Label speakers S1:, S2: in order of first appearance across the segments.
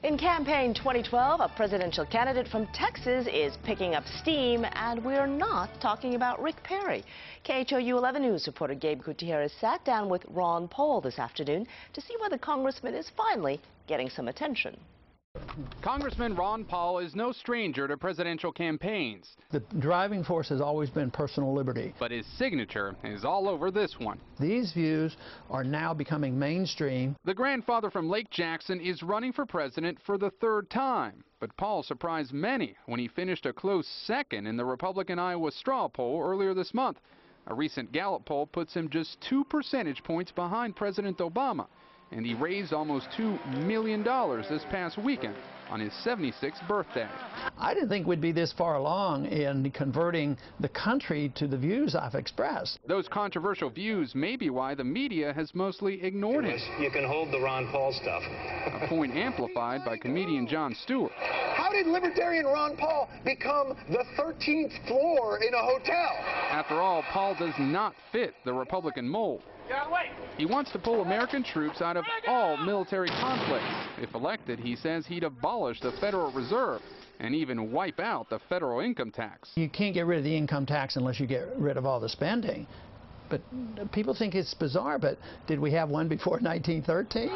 S1: In campaign 2012, a presidential candidate from Texas is picking up steam, and we're not talking about Rick Perry. KHOU 11 News reporter Gabe Gutierrez sat down with Ron Paul this afternoon to see whether Congressman is finally getting some attention.
S2: Congressman Ron Paul is no stranger to presidential campaigns.
S3: The driving force has always been personal liberty.
S2: But his signature is all over this one.
S3: These views are now becoming mainstream.
S2: The grandfather from Lake Jackson is running for president for the third time. But Paul surprised many when he finished a close second in the Republican Iowa straw poll earlier this month. A recent Gallup poll puts him just 2 percentage points behind President Obama. And he raised almost $2 million this past weekend on his 76th birthday.
S3: I didn't think we'd be this far along in converting the country to the views I've expressed.
S2: Those controversial views may be why the media has mostly ignored it.
S4: You can hold the Ron Paul stuff.
S2: A point amplified by comedian Jon Stewart.
S5: How did libertarian Ron Paul become the 13th floor in a hotel?
S2: After all, Paul does not fit the Republican mold. He wants to pull American troops out of all military conflicts. If elected, he says he'd abolish the Federal Reserve and even wipe out the federal income tax.
S3: You can't get rid of the income tax unless you get rid of all the spending. But people think it's bizarre, but did we have one before 1913?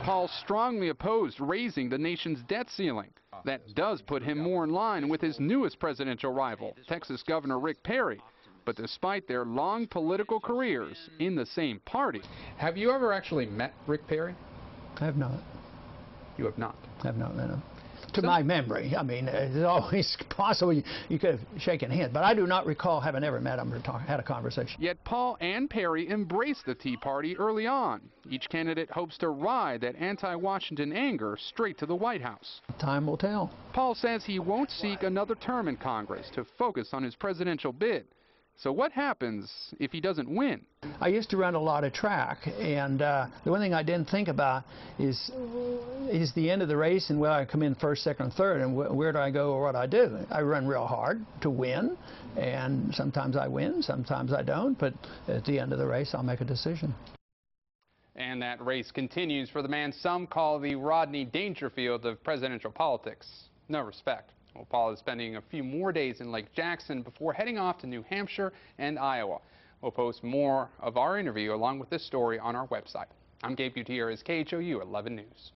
S2: Paul strongly opposed raising the nation's debt ceiling. That does put him more in line with his newest presidential rival, Texas Governor Rick Perry. But despite their long political careers in the same party. Have you ever actually met Rick Perry?
S3: I have not.
S2: You have not?
S3: I have not met him. To my memory. I mean, it's always possible you could have shaken hands, but I do not recall having ever met him or had a conversation.
S2: Yet Paul and Perry embraced the Tea Party early on. Each candidate hopes to ride that anti-Washington anger straight to the White House.
S3: Time will tell.
S2: Paul says he won't seek another term in Congress to focus on his presidential bid. So what happens if he doesn't win?
S3: I used to run a lot of track, and the one thing I didn't think about is the end of the race and whether I come in first, second, or third, and where do I go or what I do. I run real hard to win, and sometimes I win, sometimes I don't, but at the end of the race I'll make a decision.
S2: And that race continues for the man some call the Rodney Dangerfield of presidential politics. No respect. Well, Paul is spending a few more days in Lake Jackson before heading off to New Hampshire and Iowa. We'll post more of our interview along with this story on our website. I'm Gabe Gutierrez, KHOU 11 News.